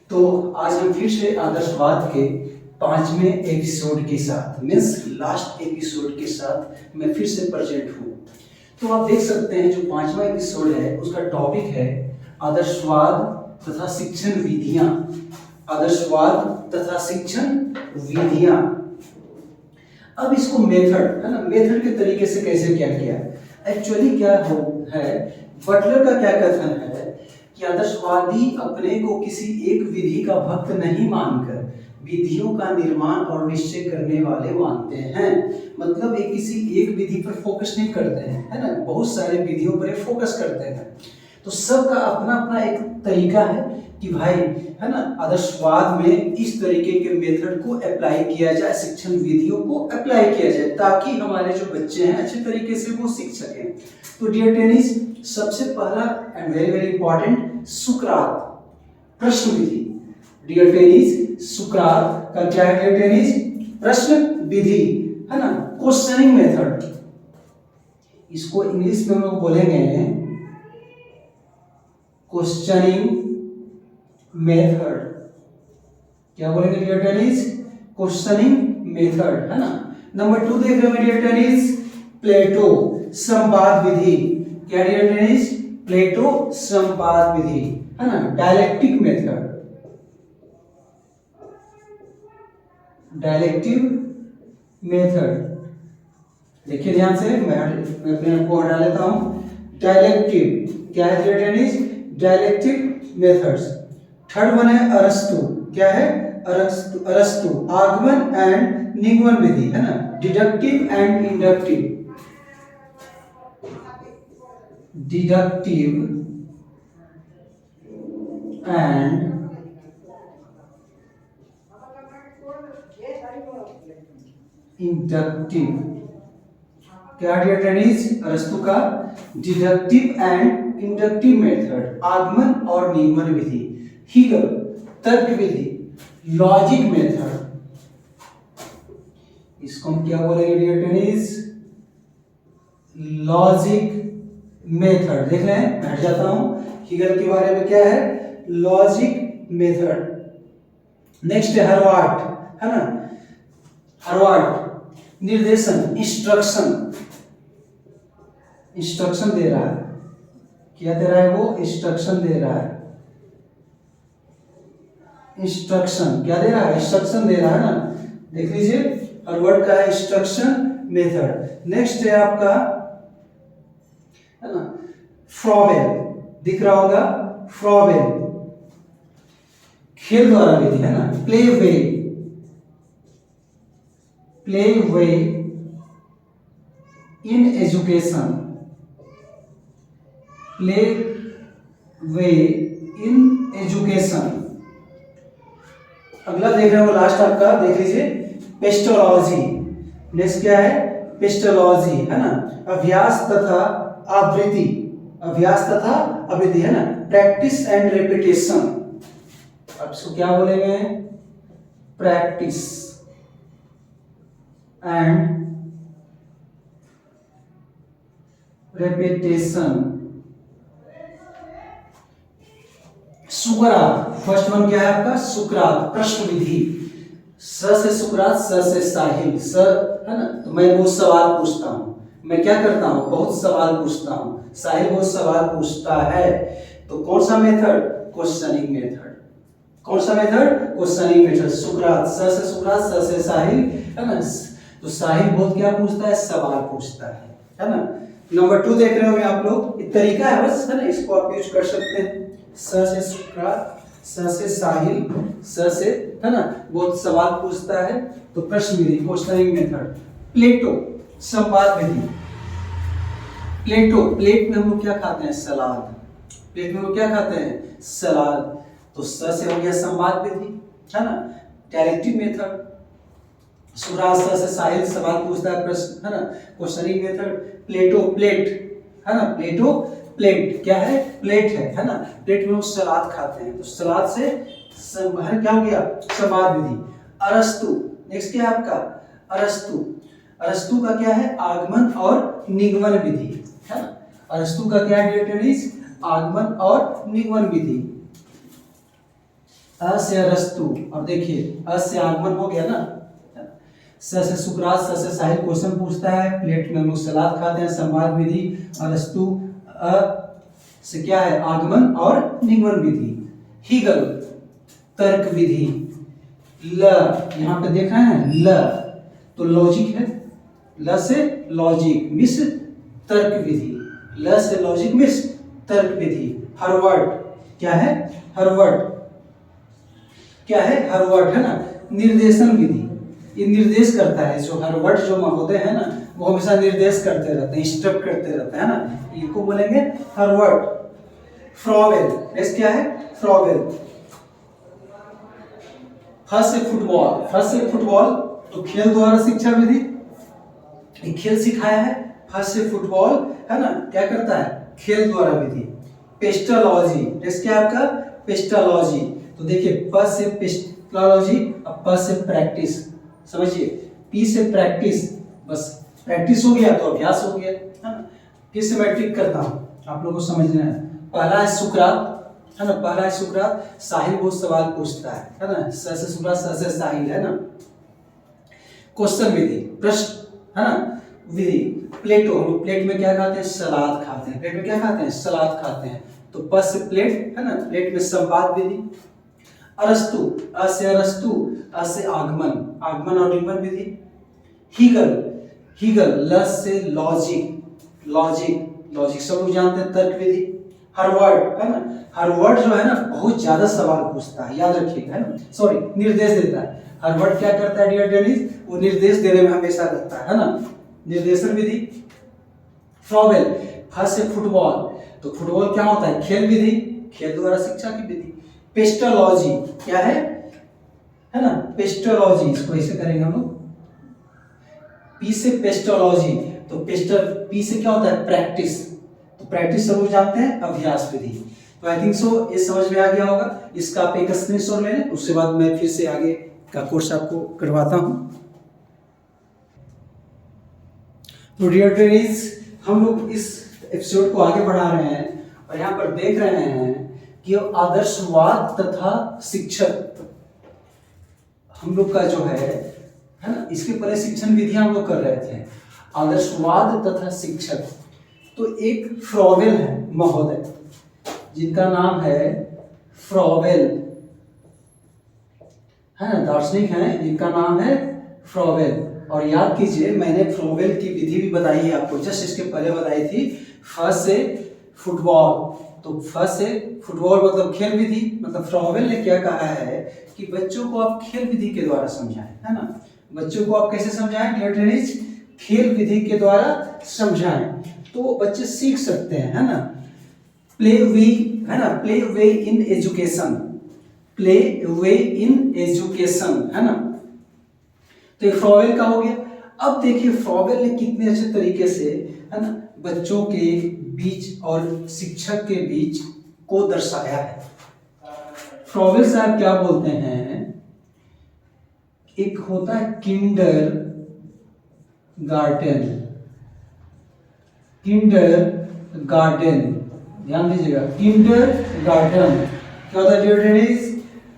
तो आज हम फिर से आदर्शवाद के 5वें एपिसोड के साथ मीन्स लास्ट एपिसोड के साथ मैं फिर से प्रेजेंट हूँ। तो आप देख सकते हैं जो 5वां एपिसोड है उसका टॉपिक है आदर्शवाद तथा शिक्षण विधियाँ। आदर्शवाद तथा शिक्षण विधियाँ। अब इसको मेथड है ना, मेथड के तरीके से कैसे क्या किया। एक्चुअली क्या है, बटलर का क्या कथन है कि आदर्शवादी अपने को किसी एक विधि का भक्त नहीं मानकर विधियों का निर्माण और निश्चय करने वाले मानते हैं। मतलब एक किसी एक विधि पर फोकस नहीं करते हैं, है ना, बहुत सारे विधियों पर फोकस करते हैं। तो सबका अपना अपना एक तरीका है कि भाई है ना, आदर्शवाद में इस तरीके के मेथड को अप्लाई किया जाए, शिक्षण विधियों को अप्लाई किया जाए ताकि हमारे जो बच्चे हैं अच्छे तरीके से वो सीख सकें। तो डियर टेनिस, सबसे पहला एंड वेरी वेरी इंपॉर्टेंट सुकरात प्रश्न विधि। डियर टेनिस, सुकरात का क्या है डियर टेनिस? प्रश्न विधि, है ना, क्वेश्चनिंग मेथड। इसको इंग्लिश में हम लोग बोलेंगे क्वेश्चनिंग मेथड। क्या बोलेंगे डियर टेनिस? क्वेश्चनिंग मेथड, है ना। नंबर 2 देख रहे हैं डियर टेनिस, प्लेटो संवाद विधि। क्या डियर टेनिस? प्लेटो संवाद विधि, है ना, डायलेक्टिक मेथड। डायलेक्टिव मेथड, देखिए ध्यान से, मैं अपने आप को हटा लेता हूं। डायलेक्टिव क्या है डियर टेनिस? Dialectic methods. थर्ड वन है अरस्तु। क्या है? अरस्तु आगमन एंड निगमन विधि, है ना, deductive and inductive. Deductive and inductive. क्या डियर टेनिस? अरस्तु का डिडक्टिव एंड इंडक्टिव मेथड, आगमन और निगमन विधि, हीगल तर्क विधि, लॉजिक मेथड। इसको हम क्या बोलेंगे डियर टेनिस? Logic method. देख रहे हैं, मैं हट जाता हूं। हीगल के बारे में क्या है? Logic method. नेक्स्ट है हरवार्ट, है ना, हरवार्ट निर्देशन, इंस्ट्रक्शन। इंस्ट्रक्शन दे रहा है, क्या दे रहा है वो? इंस्ट्रक्शन दे रहा है। इंस्ट्रक्शन क्या दे रहा है? इंस्ट्रक्शन दे रहा है ना, देख लीजिए, हरवर्ड का है इंस्ट्रक्शन मेथड। नेक्स्ट है आपका, है ना, फ्रॉबेल, दिख रहा होगा, फ्रॉबेल खेल द्वारा विधि, है ना, play way. Play way in education. Play way in education. अगला देख रहे हो लास्ट आपका, देख लीजिए, पेस्टोलॉजी। नेक्स्ट क्या है? पेस्टोलॉजी, है ना, अभ्यास तथा आवृत्ति। अभ्यास तथा आवृत्ति, है ना, प्रैक्टिस एंड रेपिटेशन। अब इसको क्या बोलेंगे? Practice and repetition. Sukrat, first one क्या है आपका? सुकरात प्रश्न विधि। स से सुकरात, स से साहिल, स, है ना, तो मैं बहुत सवाल पूछता हूं। मैं क्या करता हूं? बहुत सवाल पूछता हूं। साहिल बहुत सवाल पूछता है। तो कौन सा मेथड? Questioning method. कौन सा मेथड? Questioning method. सुकरात, स से सुकरात, स से साहिल, है ना, तो साहिल बहुत क्या पूछता है? सवाल पूछता है ना। नंबर 2 देख रहे हो आप लोग, एक तरीका है बस, है ना, इसको आप यूज कर सकते हैं। स से सुकरात, स से साहिल, स से, है ना, बहुत सवाल पूछता है, तो प्रश्न विधि, क्वेश्चनिंग मेथड। प्लेटो संवाद विधि। प्लेटो, प्लेट में हम लोग क्या खाते हैं? सलाद। प्लेट में हम लोग क्या खाते हैं? सलाद। तो स से हो गया संवाद विधि, है ना, डायरेक्टिव मेथड। सुकरात, स से साहिल सवाल पूछता है, प्रश्न, है ना, क्वेश्चनिंग मेथड। प्लेटो प्लेट, है ना, प्लेटो प्लेट क्या है? प्लेट है ना, प्लेट में लोग सलाद खाते हैं, तो सलाद से क्या हो गया? संवाद विधि। अरस्तु, नेक्स्ट क्या है आपका? अरस्तु। अरस्तु का क्या है? आगमन और निगमन विधि, है ना। अरस्तु का क्या है डियर टेनिस? आगमन और निगमन विधि। अ से अरस्तु, अब देखिए अ से आगमन हो गया ना, स से सुकरात, स से साहिल क्वेश्चन पूछता है, प्लेट में हम लोग सलाद खाते हैं, संवाद विधि, अरस्तु, अ से क्या है आगमन और निगमन विधि, हीगल तर्क विधि, ल यहाँ पे देख रहे हैं ल तो लॉजिक है, ल से लॉजिक मिस तर्क विधि, ल से लॉजिक मिस तर्क विधि, हरवर्ड क्या है हरवर्ड, क्या है हरवर्ड है ना, निर्देशन विधि, ये निर्देश करता है, जो हरवर्ड जो महोदय है ना वो हमेशा निर्देश करते रहते हैं, इंस्ट्रक्ट करते रहते हैं ना, इनको बोलेंगे हरवर्ड। फ्रॉवेल, नेक्स्ट क्या है फ्रॉवेल, फर्स्ट से फुटबॉल, फर्स्ट से फुटबॉल तो खेल द्वारा शिक्षा विधि, खेल सिखाया है, फर्स्ट से फुटबॉल है ना, क्या करता है खेल द्वारा विधि। पेस्टोलॉजी, नेक्स्ट क्या आपका पेस्टोलॉजी, तो देखिए प से पेस्टोलॉजी, अब प से प्रैक्टिस, समझिए पी से प्रैक्टिस, बस प्रैक्टिस हो गया तो अभ्यास हो गया है ना। फिर से मैं ट्रिक करता हूँ, आप लोगों को समझना है। पहला है सुकरात है ना, पहला है सुकरात, साहिल वो सवाल पूछता है ना, स से सुकरात स से साहिल है ना। क्वेश्चन विधि, प्रश्न है ना विधि, प्लेटो, हम लोग प्लेट में क्या खाते हैं सलाद खाते हैं, प्लेट में क्या खाते हैं सलाद खाते हैं, तो प से प्लेट है ना, प्लेट में संवाद विधि। अरस्तु, अ से अरस्तु, अ से आगमन, आगमन और निगमन विधि। हीगल, हीगल ल से लॉजिक, लॉजिक, लॉजिक सब लोग जानते हैं तर्क विधि। हरवर्ड है ना, हरवर्ड जो है ना बहुत ज्यादा सवाल पूछता है, याद रखिएगा है ना, सॉरी निर्देश देता है। हरवर्ड क्या करता है डियर डेनिस, वो निर्देश देने में हमेशा रहता है ना, निर्देशन विधि। फ्रॉवेल, फ से फुटबॉल, तो फुटबॉल क्या होता है खेल विधि, खेल द्वारा शिक्षा की विधि। पेस्टोलॉजी क्या है ना पेस्टोलॉजी, इसको ऐसे करेंगे हम लोग, पी से पेस्टोलॉजी, तो पेस्टल पी से क्या होता है प्रैक्टिस, तो प्रैक्टिस सब लोग जानते हैं अभ्यास विधि। तो आई थिंक सो ये समझ में आ गया होगा, इसका आप एक स्क्रीनशॉट ले लें, उसके बाद मैं फिर से आगे का कोर्स आपको करवाता हूँ। तो डियर ट्रेनीज, हम लोग इस एपिसोड को आगे बढ़ा रहे हैं और यहाँ पर देख रहे हैं कि आदर्शवाद तथा शिक्षक हम लोग का जो है ना, इसके पहले शिक्षण विधियां हम लोग कर रहे थे, आदर्शवाद तथा शिक्षक। तो एक फ्रॉवेल है महोदय, जिनका नाम है फ्रॉवेल है ना, दार्शनिक हैं जिनका नाम है फ्रॉवेल। और याद कीजिए मैंने फ्रॉवेल की विधि भी बताई है आपको, जस्ट इसके पहले बताई थी, फ से फुटबॉल, तो फ से फुटबॉल मतलब खेल विधि, मतलब फ्रॉवेल ने क्या कहा है कि बच्चों को आप खेल विधि के द्वारा समझाएं, है ना, बच्चों को आप कैसे समझाएं डियर ट्रेनीज, खेल विधि के द्वारा समझाएं, तो बच्चे सीख सकते हैं, है ना। प्ले वे है ना, play way in education, play way in education है ना, तो ये फ्रॉवेल का हो गया। अब देखिए फ्रॉवेल ने कितने अच्छे तरीके से है ना बच्चों के बीच और शिक्षक के बीच को दर्शाया है। फ्रॉवेल साहब क्या बोलते हैं, एक होता है किंडर गार्डन, किंडर गार्डन, ध्यान दीजिएगा किंडर गार्डन क्या होता है dear friends,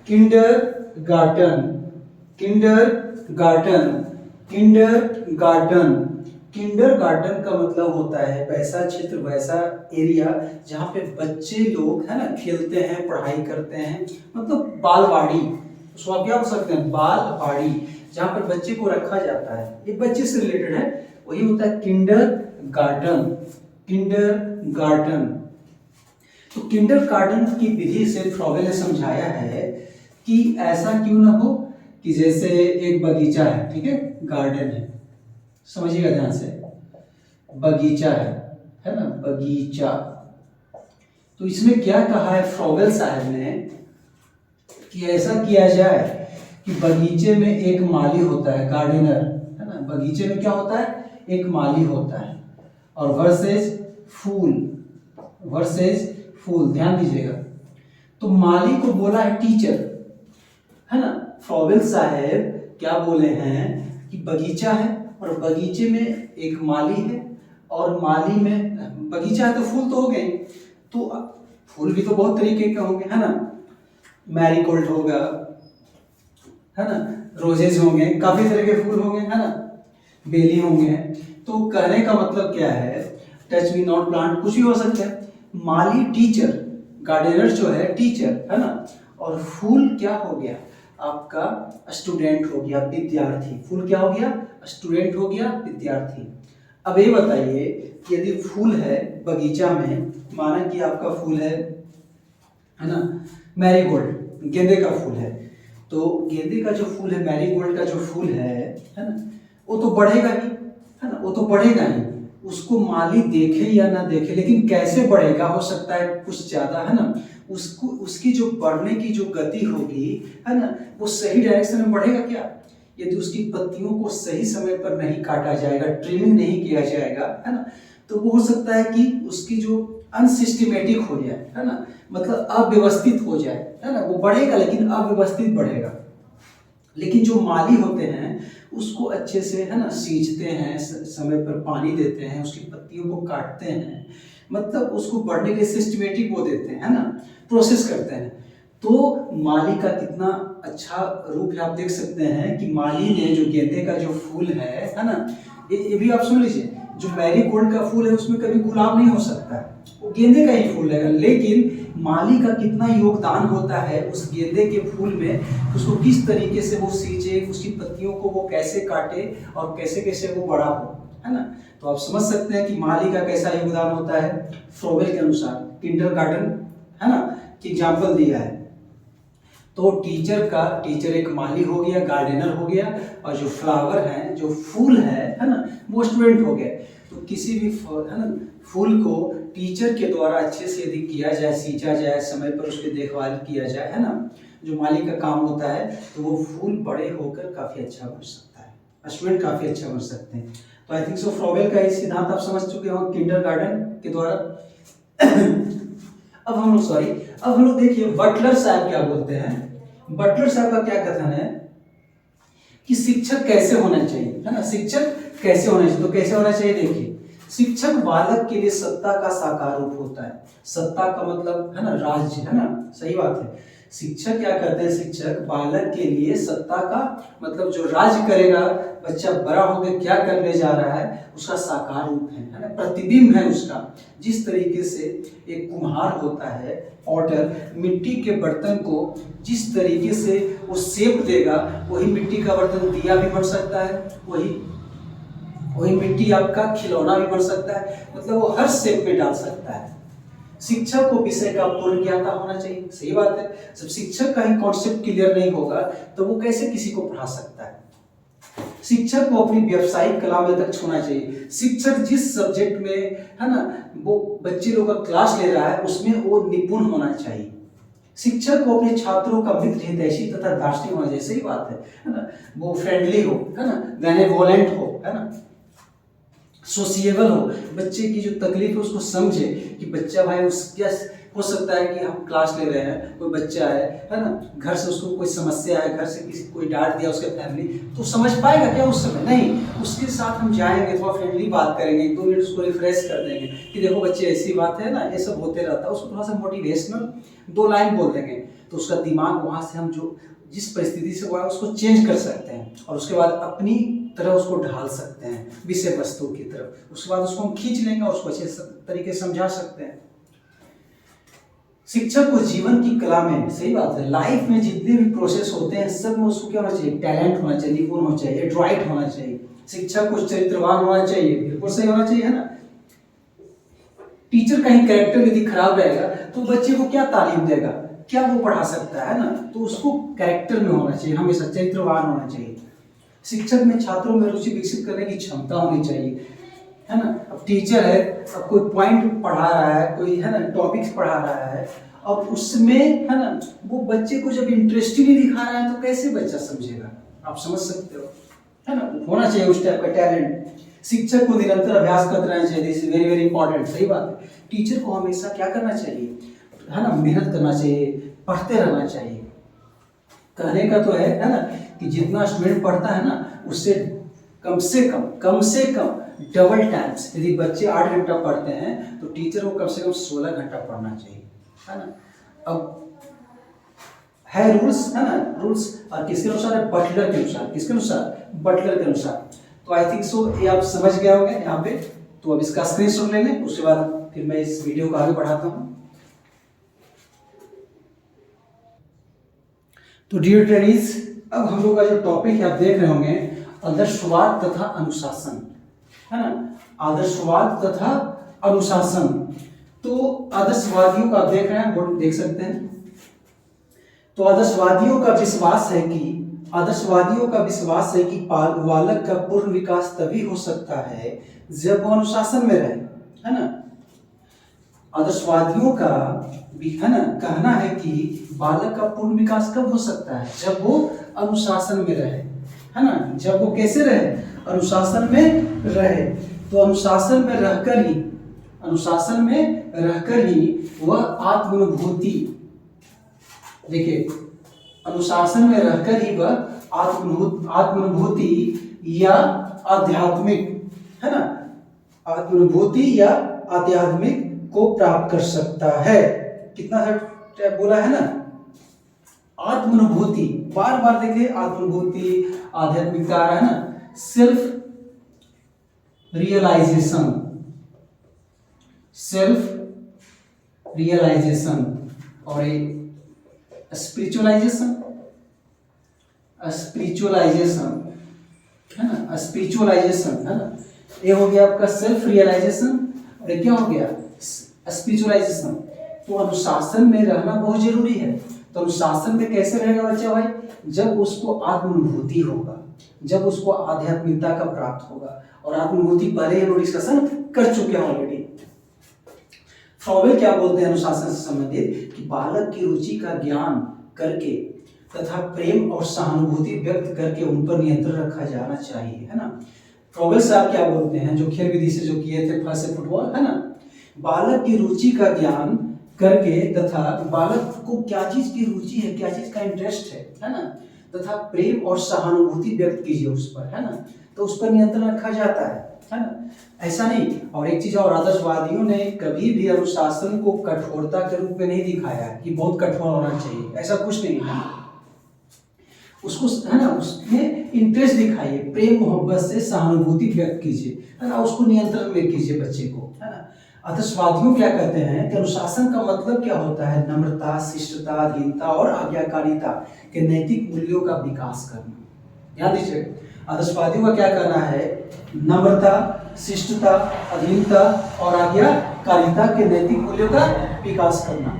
kindergarten, kindergarten, kindergarten, kindergarten का मतलब होता है वैसा क्षेत्र, वैसा एरिया जहाँ पे बच्चे लोग है ना खेलते हैं, पढ़ाई करते हैं, मतलब बालवाड़ी, उसको आप क्या बोल सकते हैं बालवाड़ी, जहाँ पर बच्चे को रखा जाता है, ये बच्चे से रिलेटेड है, वही होता है किंडर गार्डन, किंडर गार्डन। तो किंडर गार्डन की विधि से फ्रॉवेल ने समझाया है कि ऐसा क्यों ना हो कि जैसे एक बगीचा है, ठीक है, गार्डन है, समझिएगा ध्यान से, बगीचा है ना, बगीचा। तो इसमें क्या कहा है फ्रॉवेल साहब ने कि ऐसा किया जाए कि बगीचे में एक माली होता है, गार्डनर है ना, बगीचे में क्या होता है एक माली होता है, और वर्सेज फूल, वर्सेज फूल, ध्यान दीजिएगा। तो माली को बोला है टीचर, है ना, फ्रॉवेल साहब क्या बोले हैं कि बगीचा है और बगीचे में एक माली है, और माली में बगीचा है तो फूल तो हो गए, तो फूल भी तो बहुत तरीके के होंगे, है ना, मैरीगोल्ड होगा, है ना, रोजेज होंगे, काफी तरह के फूल होंगे, है ना, बेली होंगे। तो कहने का मतलब क्या है, टच मी नॉट प्लांट कुछ भी हो सकता है। माली टीचर, गार्डनर जो है टीचर, है ना, और फूल क्या हो गया आपका स्टूडेंट हो गया, विद्यार्थी। फूल क्या हो गया, स्टूडेंट हो गया, विद्यार्थी। अब ये बताइए कि यदि फूल है बगीचा में, माना कि आपका फूल है ना, मैरीगोल्ड, गेंदे का फूल है, तो गेंदे का जो फूल है, मैरीगोल्ड का जो फूल है ना, वो तो बढ़ेगा ही, है ना, वो तो बढ़ेगा ही। उसको माली देखे या ना देखे, लेकिन कैसे बढ़ेगा, हो सकता है कुछ ज्यादा, है ना, उसको उसकी जो बढ़ने की जो गति होगी, है ना, वो सही डायरेक्शन में बढ़ेगा क्या, यदि उसकी पत्तियों को सही समय पर नहीं काटा जाएगा, ट्रिमिंग नहीं किया जाएगा, है ना, तो वो हो सकता है कि उसकी जो अनसिस्टमेटिक हो जाए, है ना, मतलब अव्यवस्थित हो जाए, है ना, वो बढ़ेगा लेकिन अव्यवस्थित बढ़ेगा। लेकिन जो माली होते हैं उसको अच्छे से, है ना, सींचते हैं, समय पर पानी देते हैं, उसकी पत्तियों को काटते हैं, मतलब उसको बढ़ने के सिस्टमेटिक वो देते हैं, है ना, प्रोसेस करते हैं। तो माली का कितना अच्छा रूप है, आप देख सकते हैं कि माली ने जो गेंदे का जो फूल है ना, ये भी आप सुन लीजिए, जो मैरीगोल्ड का फूल है उसमें कभी गुलाब नहीं हो सकता है, वो गेंदे का ही फूल है, लेकिन माली का कितना योगदान होता है उस गेंदे के फूल में, उसको किस तरीके से वो सींचे, उसकी पत्तियों को वो कैसे काटे और कैसे कैसे वो बड़ा हो, है ना। तो आप समझ सकते हैं कि माली का कैसा योगदान होता है। फ्रोवेल के अनुसार किंडरगार्टन, है ना, की एग्जाम्पल दिया है। तो टीचर एक माली हो गया, गार्डनर हो गया, और जो फ्लावर है, जो फूल है ना, वो स्टूडेंट हो गया। तो किसी भी, है ना, फूल को टीचर के द्वारा अच्छे से यदि किया जाए, सींचा जाए, समय पर उसकी देखभाल किया जाए, है ना, जो माली का काम होता है, तो वो फूल बड़े होकर काफी अच्छा बन सकता है, स्टूडेंट काफी अच्छा बन सकते हैं। तो आई थिंक सो फ्रोवेल का ये सिद्धांत आप समझ चुके हो किंडरगार्टन के द्वारा। अब हम लोग देखिए बटलर साहब क्या बोलते हैं। बटलर साहब का क्या कथन है कि शिक्षक कैसे होना चाहिए, है ना, शिक्षक कैसे होना चाहिए। तो कैसे होना चाहिए, देखिए, शिक्षक बालक के लिए सत्ता का साकार रूप होता है। सत्ता का मतलब, है ना, राज्य, है ना, सही बात है। शिक्षक क्या करते हैं, शिक्षक बालक के लिए सत्ता का मतलब जो राज्य करेगा, बच्चा बड़ा होकर क्या करने जा रहा है, उसका साकार रूप है ना, प्रतिबिंब है उसका। जिस तरीके से एक कुम्हार होता है, पॉटर, मिट्टी के बर्तन को जिस तरीके से वो शेप देगा, वही मिट्टी का बर्तन दिया भी बन सकता है, वही मिट्टी आपका खिलौना भी बन सकता है, मतलब वो हर शेप में डाल सकता है। शिक्षक को विषय का पूर्ण ज्ञाता होना चाहिए, सही बात है। जब शिक्षक का ही कॉन्सेप्ट क्लियर नहीं होगा तो वो कैसे किसी को पढ़ा सकता है। शिक्षक को अपनी व्यावसायिक कला में दक्ष होना चाहिए। शिक्षक जिस सब्जेक्ट में, है ना, वो बच्चे लोग का क्लास ले रहा है उसमें वो निपुण होना चाहिए। शिक्षक को अपने छात्रों का मित्र, हितैषी तथा दार्शनिक होना चाहिए, सही बात है ना, वो फ्रेंडली हो, है ना, बेनेवोलेंट हो, है ना, सोशिएबल हो, बच्चे की जो तकलीफ है उसको समझे कि बच्चा भाई उस क्या हो सकता है कि हम क्लास ले रहे हैं, कोई बच्चा है ना, घर से उसको कोई समस्या है, घर से किसी कोई डांट दिया उसके फैमिली, तो समझ पाएगा क्या उस समय, नहीं। उसके साथ हम जाएंगे, थोड़ा फ्रेंडली बात करेंगे, 2 मिनट उसको रिफ्रेश कर देंगे कि देखो बच्चे ऐसी बात है ना, ये सब होते रहता है, उसको थोड़ा सा मोटिवेशनल 2 लाइन बोल देंगे, तो उसका दिमाग वहाँ से हम जो जिस परिस्थिति से हुआ है उसको चेंज कर सकते हैं, और उसके बाद अपनी तरह उसको ढाल सकते हैं विषय वस्तु की तरफ। उसके बाद उसको हम खींच लेंगे और उसको अच्छे तरीके से समझा सकते हैं। शिक्षक को जीवन की कला में, सही बात है, लाइफ में जितने भी प्रोसेस होते हैं सब में उसको क्या होना चाहिए, टैलेंट होना चाहिए, निपुण होना चाहिए, एडराइट होना चाहिए। शिक्षक को चरित्रवान होना चाहिए, बिल्कुल सही होना चाहिए, है ना। टीचर का ही कैरेक्टर यदि खराब रहेगा तो बच्चे को क्या तालीम देगा, क्या वो पढ़ा सकता है ना। तो उसको कैरेक्टर में होना चाहिए, हमेशा चरित्रवान होना चाहिए। शिक्षक में छात्रों में रुचि विकसित करने की क्षमता होनी चाहिए, है ना। अब टीचर है, अब कोई पॉइंट पढ़ा रहा है, कोई, है ना, टॉपिक्स पढ़ा रहा है, अब उसमें, है ना, वो बच्चे को जब इंटरेस्ट ही नहीं दिखा रहा है तो कैसे बच्चा समझेगा, आप समझ सकते हो, है ना। होना चाहिए उस टाइप का टैलेंट। शिक्षक को निरंतर अभ्यास करते रहना चाहिए, this is very very important, सही बात है। टीचर को हमेशा क्या करना चाहिए, है ना, मेहनत करना चाहिए, पढ़ते रहना चाहिए। कहने का तो है ना, कि जितना स्टूडेंट पढ़ता है ना उससे कम से कम डबल टाइम्स, यदि बच्चे 8 घंटा पढ़ते हैं तो टीचर को कम से कम 16 घंटा पढ़ना चाहिए, है ना। अब है रूल्स, है ना, रूल्स और किसके अनुसार है, बटलर के अनुसार। किसके अनुसार, बटलर के अनुसार। तो आई थिंक सो ये आप समझ गए होंगे यहाँ पे। तो अब इसका स्क्रीनशॉट ले लें, उसके बाद फिर मैं इस वीडियो को आगे बढ़ाता हूँ। तो डियर ट्रेनीज, अब हम लोग का जो टॉपिक है आप देख रहे होंगे, आदर्शवाद तथा अनुशासन, है ना, आदर्शवाद तथा अनुशासन। तो आदर्शवादियों का आप देख रहे हैं, बोर्ड देख सकते हैं। तो आदर्शवादियों का विश्वास है कि बालक का पूर्ण विकास तभी हो सकता है जब वो अनुशासन में रहे, है ना। आदर्शवादियों का भी, है ना, कहना है कि बालक का पूर्ण विकास कब हो सकता है, जब वो अनुशासन में रहे, है ना। जब वो कैसे रहे, अनुशासन में रहे। तो अनुशासन में रहकर ही वह आत्मानुभूति, देखिए, अनुशासन में रहकर ही वह आत्मानुभूति या आध्यात्मिक, है ना, आत्मानुभूति या आध्यात्मिक को प्राप्त कर सकता है। कितना टाइप बोला है ना, आत्मानुभूति, बार बार देखिए, आत्मानुभूति, आध्यात्मिकता, है ना, सेल्फ रियलाइजेशन और स्पिरिचुअलाइजेशन, है ना, स्पिरिचुअलाइजेशन, है ना। ये हो गया आपका सेल्फ रियलाइजेशन और क्या हो गया, स्पिरिचुअलाइजेशन। तो अनुशासन में रहना बहुत जरूरी है। तो अनुशासन में कैसे रहेगा बच्चा भाई, जब उसको आत्मानुभूति होगा, जब उसको आध्यात्मिकता का प्राप्त होगा। और आत्मानुभूति पहले हम लोग डिस्कशन कर चुके हैं ऑलरेडी। फ्रॉवेल क्या बोलते हैं अनुशासन से संबंधित, कि बालक की रुचि का ज्ञान करके तथा प्रेम और सहानुभूति व्यक्त करके उन पर नियंत्रण रखा जाना चाहिए, है ना। फ्रॉवेल साहब क्या बोलते हैं, जो खेल विधि से जो किए थे फर्स्ट से फुटबॉल, है ना, बालक की रुचि का ज्ञान करके तथा बालक को क्या चीज की रुचि है, क्या चीज का इंटरेस्ट है ना, तथा प्रेम और सहानुभूति व्यक्त कीजिए उस पर, है ना। तो उस पर नियंत्रण रखा जाता है ना, ऐसा नहीं। और एक चीज और, आदर्शवादियों ने कभी भी अनुशासन को कठोरता के रूप में नहीं दिखाया कि बहुत कठोर होना चाहिए, ऐसा कुछ नहीं है। उसको, है ना, उसमें इंटरेस्ट दिखाइए, प्रेम मोहब्बत से सहानुभूति व्यक्त कीजिए, है ना, उसको नियंत्रण में कीजिए बच्चे को, है ना। आदर्शवादियों क्या कहते हैं कि अनुशासन का मतलब क्या होता है, नम्रता, शिष्टता, अधीनता और आज्ञाकारिता के नैतिक मूल्यों का विकास करना। ध्यान दीजिए, आदर्शवादियों का क्या कहना है, नम्रता, शिष्टता, अधीनता और आज्ञाकारिता के नैतिक मूल्यों का विकास करना।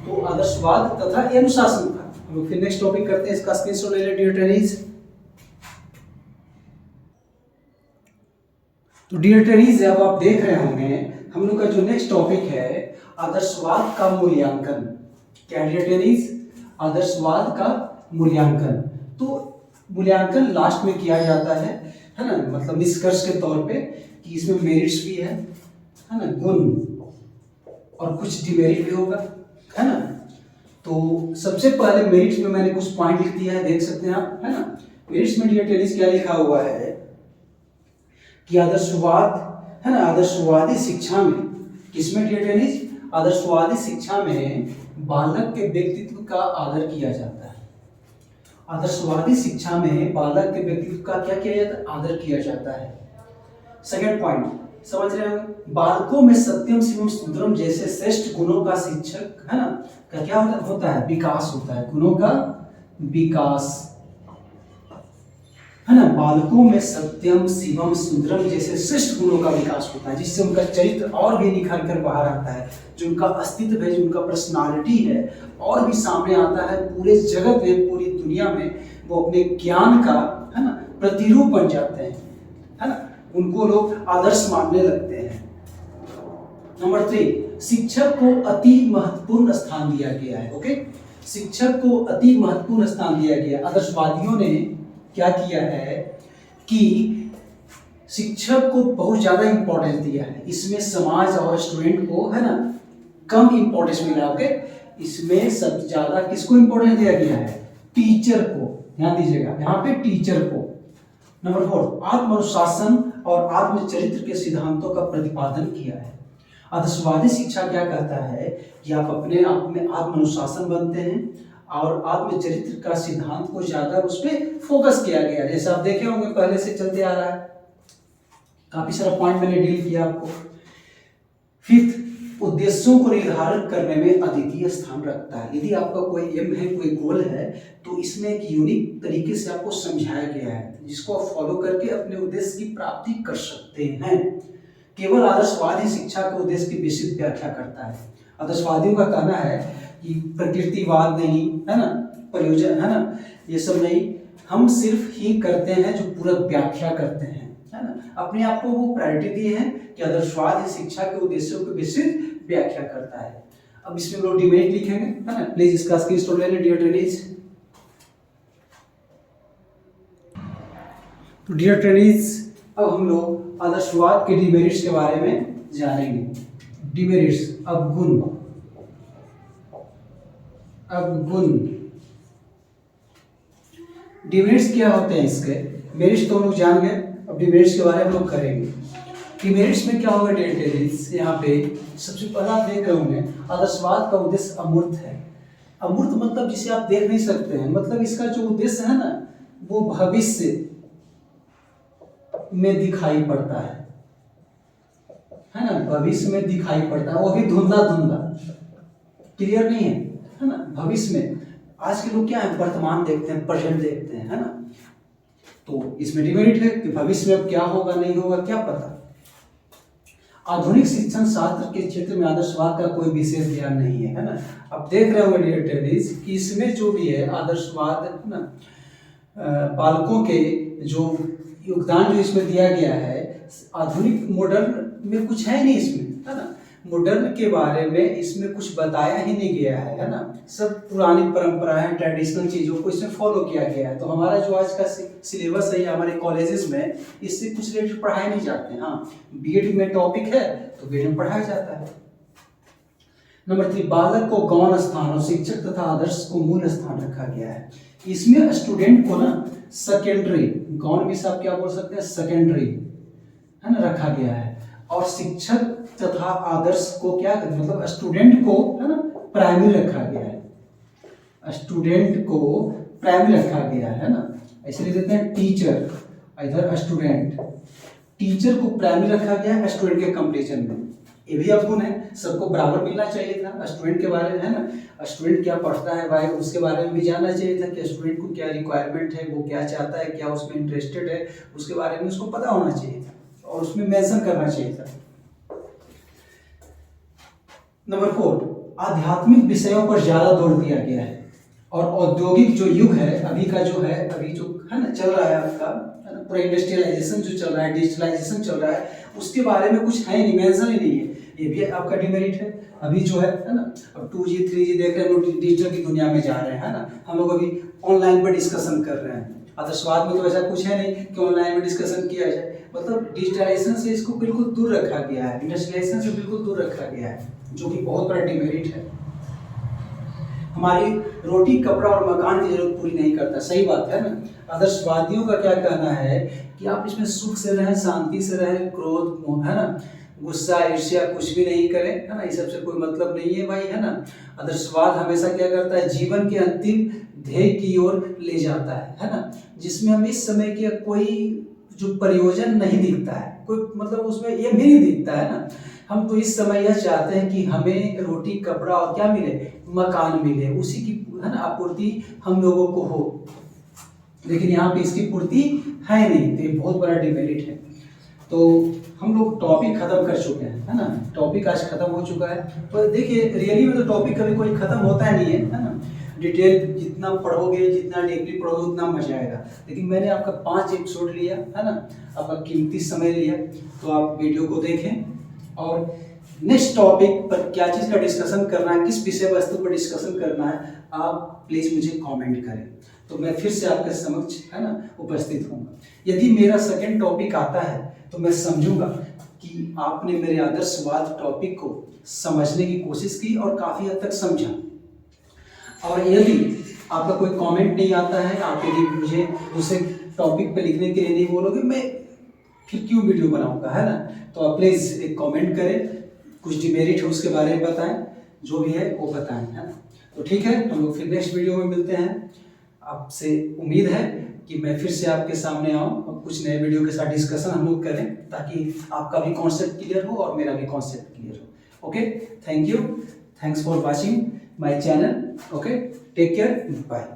तो आदर्शवाद तथा अनुशासन का हम लोग फिर नेक्स्ट टॉपिक करते हैं। इसका स्क्रीनशॉट ले लें डियर ट्रेनीज। तो डियर ट्रेनीज, अब आप देख रहे होंगे हम लोग का जो नेक्स्ट टॉपिक है, आदर्शवाद का मूल्यांकन। क्या डियर ट्रेनीज, आदर्शवाद का मूल्यांकन। तो मूल्यांकन लास्ट में किया जाता है ना, मतलब निष्कर्ष के तौर पे, कि इसमें मेरिट्स भी है ना, गुण, और कुछ डिमेरिट भी होगा, है ना। तो सबसे पहले मेरिट्स में मैंने कुछ पॉइंट लिख दिया है, देख सकते हैं आप, है ना। मेरिट्स में डियर ट्रेनीज क्या लिखा हुआ है कि आदर्शवाद, है ना, आदर्शवादी शिक्षा में, किसमें डियर ट्रेनीज, आदर्शवादी शिक्षा में बालक के व्यक्तित्व का आदर किया जाता है। आदर्शवादी शिक्षा में बालक के व्यक्तित्व का क्या किया जाता है, आदर किया जाता है। सेकंड पॉइंट समझ रहे हो, बालकों में सत्यम शिवम सुंदरम जैसे श्रेष्ठ गुणों का शिक्षक, है ना, का क्या होता है, विकास होता है, गुणों का विकास, है ना। बालकों में सत्यम शिवम सुंदरम जैसे श्रेष्ठ गुणों का विकास होता है, जिससे उनका चरित्र और भी निखर कर बाहर आता है, जो उनका अस्तित्व है, जो उनका पर्सनालिटी है, और भी सामने आता है। पूरे जगत में, पूरी दुनिया में वो अपने ज्ञान का, है ना, प्रतिरूप बन जाते हैं, है ना। उनको लोग आदर्श मानने लगते हैं। नंबर 3, शिक्षक को अति महत्वपूर्ण स्थान दिया गया है। ओके, शिक्षक को अति महत्वपूर्ण स्थान दिया गया। आदर्शवादियों ने क्या किया है कि शिक्षक को बहुत ज्यादा इंपॉर्टेंस दिया है। इसमें समाज और स्टूडेंट को, है ना, कम इंपॉर्टेंस मिला। ओके, इसमें सबसे ज्यादा किसको इंपॉर्टेंस दिया गया है, टीचर को। ध्यान दीजिएगा यहाँ पे, टीचर को। नंबर 4, आत्मानुशासन और आत्मचरित्र के सिद्धांतों का प्रतिपादन किया है। आदर्शवादी शिक्षा क्या कहता है कि आप अपने आप में आत्मानुशासन बनते हैं, और आत्मचरित्र का सिद्धांत को ज्यादा उस पर फोकस किया गया है। जैसे आप देखे होंगे पहले से चलते आ रहा है, काफी सारा पॉइंट मैंने डील किया आपको। फिफ्थ, उद्देश्यों को निर्धारित करने में अद्वितीय स्थान रखता है। यदि आपका कोई एम है, कोई गोल है, तो इसमें एक यूनिक तरीके से आपको समझाया गया है जिसको आप फॉलो करके अपने उद्देश्य की प्राप्ति कर सकते हैं। केवल आदर्शवाद ही शिक्षा के उद्देश्य की विस्तृत व्याख्या करता है। आदर्शवादियों का कहना है कि प्रकृतिवाद नहीं है ना, प्रयोजन है ना, ये सब नहीं, हम सिर्फ ही करते हैं जो पूरा व्याख्या करते हैं, है ना। अपने आप को वो प्रायोरिटी दिए हैं कि आदर्शवाद ही शिक्षा के उद्देश्यों की विस्तृत व्याख्या करता है। अब इसमें लोग डिबेट लिखेंगे, है ना, प्लीज इसका स्क्रीनशॉट ले लें डियर ट्रेनीज। तो डियर ट्रेनीज, अब हम लोग आदर्शवाद के डिमेरिट्स के बारे में जानेंगे। डिमेरिट्स, अवगुण, अवगुण। डिमेरिट्स क्या होते हैं इसके, मेरिट्स तो हम लोग जान गए, अब डिमेरिट्स के बारे में हम लोग करेंगे। डिमेरिट्स में क्या होगा डियर ट्रेनीज, यहाँ पे सबसे पहला आप देख रहे होंगे आदर्शवाद का उद्देश्य अमूर्त है। अमूर्त मतलब जिसे आप देख नहीं सकते हैं, मतलब इसका जो उद्देश्य है ना वो भविष्य में दिखाई पड़ता है ना, भविष्य में दिखाई पड़ता है, वो भी धुंधला धुंधला, क्लियर नहीं है ना। भविष्य में आज के लोग क्या है, वर्तमान देखते हैं, प्रेजेंट देखते हैं, है ना। तो इसमें डिमेरिट है कि भविष्य में अब क्या होगा नहीं होगा क्या पता। आधुनिक शिक्षण शास्त्र के क्षेत्र में आदर्शवाद का कोई विशेष ज्ञान नहीं है ना। अब देख रहे होंगे डियर ट्रेनीज कि इसमें जो भी है आदर्शवाद है ना, बालकों के जो योगदान जो इसमें दिया गया है, आधुनिक मॉडर्न में कुछ है नहीं इसमें, है ना। मॉडर्न के बारे में इसमें कुछ बताया ही नहीं गया है ना। सब पुरानी परंपराएं, ट्रेडिशनल चीज़ों को इसमें फॉलो किया गया है। तो हमारा जो आज का सिलेबस है हमारे कॉलेजेस में, इससे कुछ रिलेटेड पढ़ाए नहीं जाते हैं। हाँ, बीएड में टॉपिक है तो बीएड में पढ़ाया जाता है। नंबर 3, बालक को गौण स्थान और शिक्षक तथा आदर्श को मूल स्थान रखा गया है। इसमें स्टूडेंट को ना सेकेंडरी, गौण में से आप क्या बोल सकते हैं, सेकेंडरी, है ना, रखा गया है। और शिक्षक तथा आदर्श को क्या, मतलब स्टूडेंट को, है ना, प्राइमरी रखा गया है। स्टूडेंट को प्राइमरी रखा गया है ना, ऐसे लिख देते हैं टीचर, इधर स्टूडेंट, टीचर को प्राइमरी रखा गया है स्टूडेंट के कंपैरिजन में। ये भी अवगुण है, सबको बराबर मिलना चाहिए था। स्टूडेंट के बारे में, है ना, स्टूडेंट क्या पढ़ता है भाई, उसके बारे में भी जानना चाहिए था कि स्टूडेंट को क्या रिक्वायरमेंट है, वो क्या चाहता है, क्या उसमें इंटरेस्टेड है, उसके बारे में उसको पता होना चाहिए था और उसमें मेंशन करना चाहिए था। नंबर 4, आध्यात्मिक विषयों पर ज्यादा जोर दिया गया है। और औद्योगिक जो युग है अभी का, जो है अभी जो है ना चल रहा है आपका, है ना, पूरा इंडस्ट्रियलाइजेशन जो चल रहा है, डिजिटलाइजेशन चल रहा है, उसके बारे में कुछ है नहीं, मेंशन ही नहीं है। ये भी आपका डिमेरिट है। अभी जो है ना, अब 2G 3G देख रहे हैं, हम लोग डिजिटल की दुनिया में जा रहे हैं, है ना। हम लोग अभी ऑनलाइन पर डिस्कशन कर रहे हैं। आदर्शवाद में तो ऐसा कुछ है नहीं कि ऑनलाइन में डिस्कशन किया जाए, मतलब डिजिटलाइजेशन से इसको बिल्कुल दूर रखा गया है, इंडस्ट्रियलाइजेशन से बिल्कुल दूर रखा गया है, जो कि बहुत बड़ा डिमेरिट है। हमारी रोटी, कपड़ा और मकान की जरूरत पूरी नहीं करता, सही बात है ना। आदर्शवादियों का क्या कहना है कि आप इसमें सुख से रहें, शांति से रहें, क्रोध, मोह, है ना, गुस्सा, ईर्ष्या कुछ भी नहीं करें, है ना, ये सबसे कोई मतलब नहीं है भाई, है ना। आदर्शवाद हमेशा क्या करता है, जीवन के अंतिम ध्येय की ओर ले जाता है ना, जिसमें हम इस समय के कोई जो प्रयोजन नहीं दिखता है, कोई मतलब उसमें ये भी नहीं दिखता है ना। हम तो इस समय यह चाहते हैं कि हमें रोटी, कपड़ा और क्या मिले, मकान मिले, उसी की, है ना, आपूर्ति हम लोगों को हो, लेकिन यहाँ पे इसकी पूर्ति है नहीं, तो ये बहुत बड़ा डिमेरिट है। तो हम लोग टॉपिक खत्म कर चुके हैं, है ना, टॉपिक आज खत्म हो चुका है। तो देखिए रियली में तो टॉपिक कभी कोई खत्म होता नहीं है ना। डिटेल जितना पढ़ोगे, जितना डीपली पढ़ोगे उतना मजा आएगा। लेकिन मैंने आपका 5 एपिसोड लिया, है ना, आपका कीमती समय लिया, तो आप वीडियो को देखें और नेक्स्ट टॉपिक पर क्या चीज़ का डिस्कशन करना है, किस विषय वस्तु पर डिस्कशन करना है, आप प्लीज़ मुझे कमेंट करें, तो मैं फिर से आपके समक्ष, है ना, उपस्थित होऊंगा। यदि मेरा सेकंड टॉपिक आता है तो मैं समझूंगा कि आपने मेरे आदर्शवाद टॉपिक को समझने की कोशिश की और काफ़ी हद तक समझा। और यदि आपका कोई कमेंट नहीं आता है, आप यदि मुझे दूसरे टॉपिक पे लिखने के लिए नहीं बोलोगे, मैं फिर क्यों वीडियो बनाऊंगा, है ना। तो आप प्लीज़ एक कमेंट करें, कुछ डिमेरिट है उसके बारे में बताएं, जो भी है वो बताएं, है ना। तो ठीक है, हम लोग फिर नेक्स्ट वीडियो में मिलते हैं। आपसे उम्मीद है कि मैं फिर से आपके सामने आऊँ और कुछ नए वीडियो के साथ डिस्कशन हम लोग करें, ताकि आपका भी कॉन्सेप्ट क्लियर हो और मेरा भी कॉन्सेप्ट क्लियर हो। Okay, thank you, thanks for watching my channel. Okay, take care, bye.